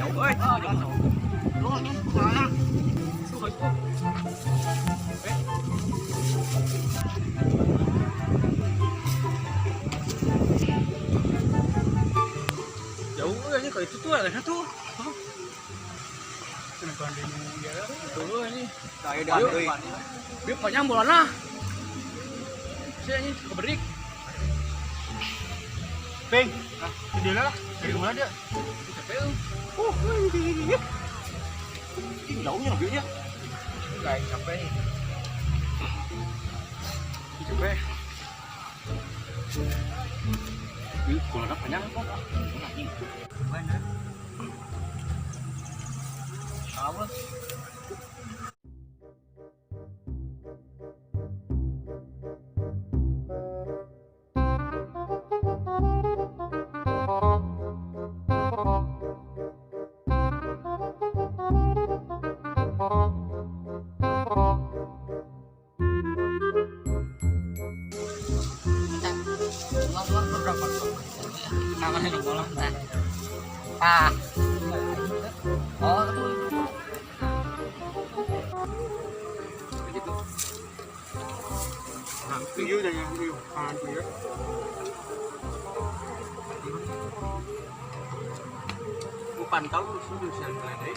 Dậu ơi. Luôn nhé. Jauh ini kalau itu tuh ada satu. Kenapa dia ya? Tuh ini. Kayak dah. Biar panjang bola lah. Saya ini keberik. Peng, dia lah. Dari mana dia? Capek. Ini jauhnya mobilnya. Enggak capek. Capek. Kalau ada panjang kok. Mana? Apa? Namanya bola ah oh begitu tinggi udah yang tinggi kanan kiri bukan kalau sudah bisa meledai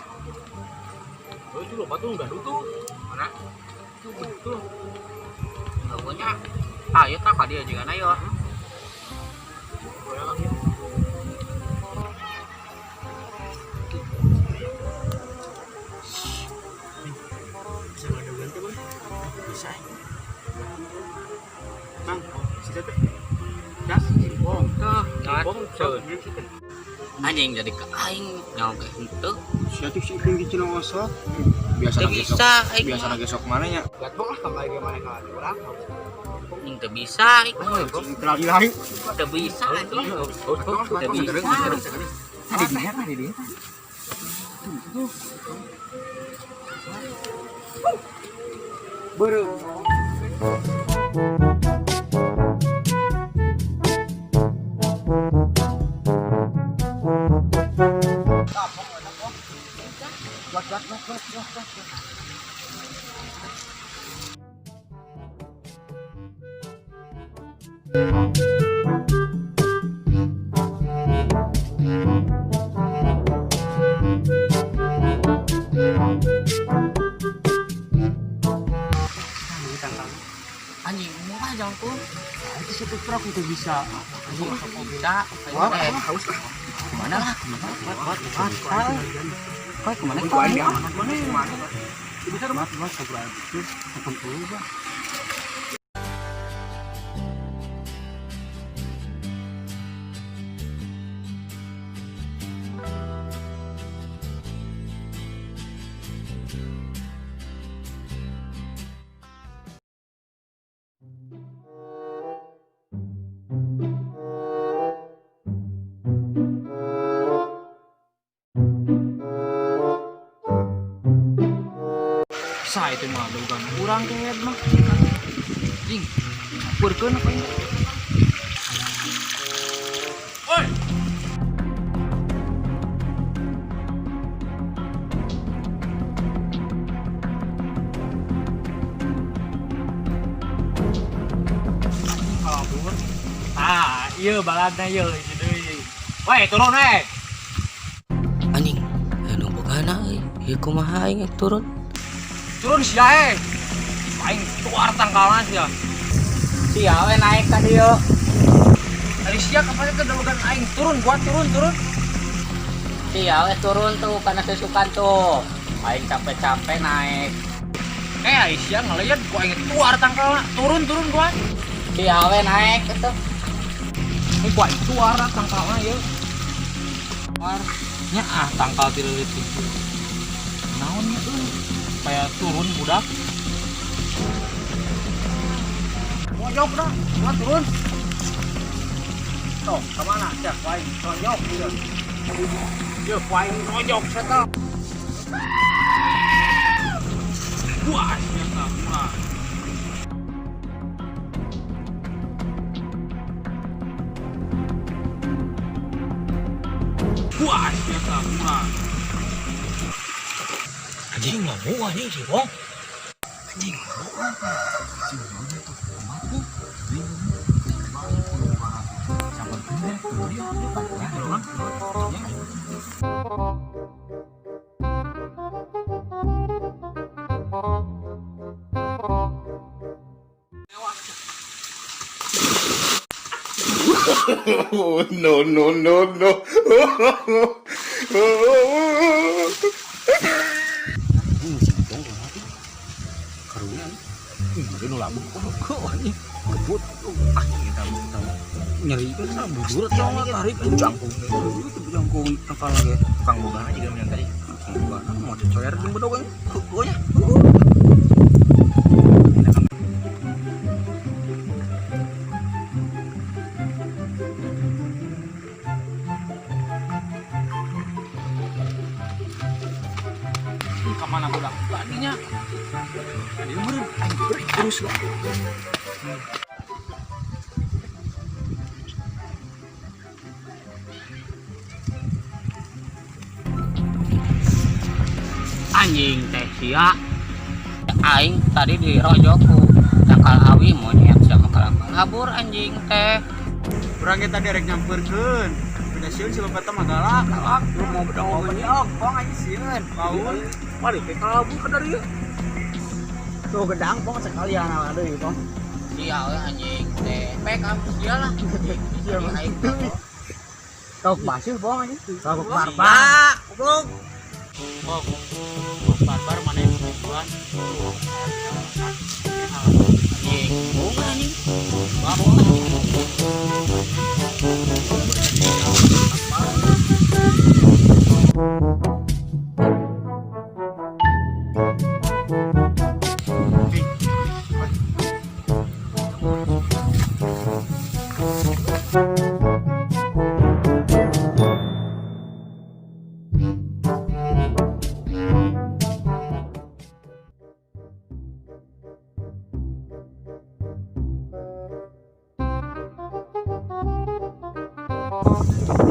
oh itu loh patung udah tuh mana itu betul pokoknya ya tak dia juga na yo bisa bang sudah tuh gas bom anjing jadi ke aing nyawa ke henteu siapa sih tinggi cina osok biasa lagi sok mana nya lihat bang lah kamar gimana kalau orang yang teu bisa lagi teu bisa anjing teu bisa tadi dia Buru. Anjing, murah jangan pun. Itu satu truk itu bisa. Anjing, bisa. Wah, haus lah. Kemana lah? Kau kemana? Kemana? Bisa rumah. Akan berubah. Sa itu mah dugaan kurang keet mah jing campurkeun apa ini oi ieu balana ieu deui we turun we anjing anu bogana ieu kumaha aing turun sia aing tuar tangkalan sia sia we naik ka dieu ari sia kapan teh dulugan aing turun sia we turun tuh kana sesukan tuh aing capek-capek naik ari sia ngalian ku aing tuar tangkalan turun gua sia we naik eta ini ku aing tuar tangkalan ieu tuar nya tangkal ti leutik naon nya euy kayak turun budak mojok dah buat turun tuh kemana cek wain mojok gitu ya wain mojok setel wah nyata wah Wah, biasa kurang. Anjing ngamuk anjing sih, Bang. Anjing ngamuk. Si Bang tuh mabuk. Sampai bener tuh dia depannya orang. No, no, no, no. Karunya ini nu labu kok anjing kebut nyeri itu sama bujur atau tarik jangkung itu jangkung tangkal lagi tukang boga aja kan yang tadi boga mau dicoyer jeung bedogeng kuenya kemana budak tadinya tadi meureun anjing terus lah anjing teh sia aing tadi dirojoku cangkal awi monyet sama kalabur anjing teh Urang ge tadi rek nyampeurkeun. Beda sieun si bapak teh mah galak. lu mau bedog Nyok, bong aja sieun. Paul. mari teh kalabur ka dari Tuh gedang bong sekalian ada ieu bong. sia we anjing teh pek am sia lah Iya bong. aing Kau basih bong aja. Kau barbar. bong barbar mana yang tujuan anjing bunga anjing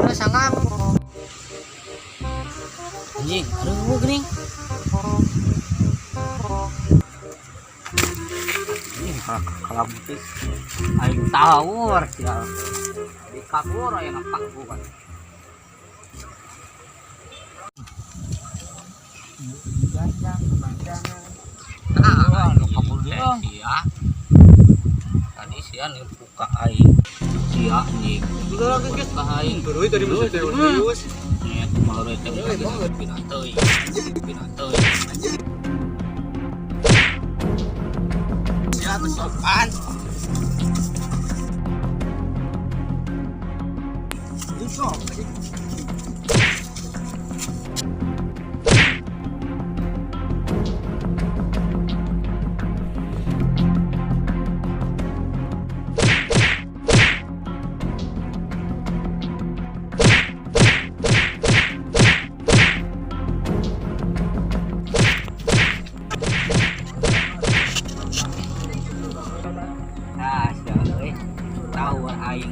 ya sangam anjing aduh geuning ini kalabur teh aing tawur sia di kabur aya napak bukan lu kabur dong sia tadi sia nipu ka aing sia anjing Udah lagi guys. ka aing Terus tadi masih serius. nya kumaha teh pindah teuing Ya tuh sopan. Ini sok. nah sia euy tahu aing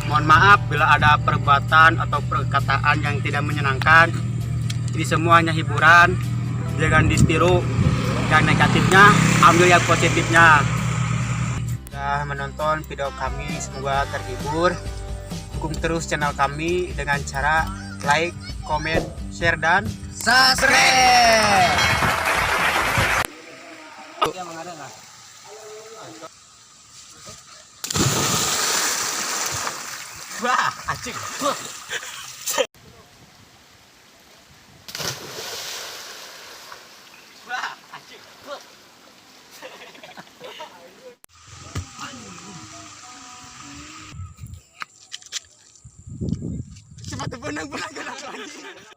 Mohon maaf bila ada perbuatan atau perkataan yang tidak menyenangkan. Ini semuanya hiburan. Jangan ditiru yang negatifnya, ambil yang positifnya. Sudah menonton video kami, semoga terhibur. Dukung terus channel kami dengan cara like, comment, share, dan subscribe wah, anjing. Wah, anjing. Cuma tuh benang-benang anjing.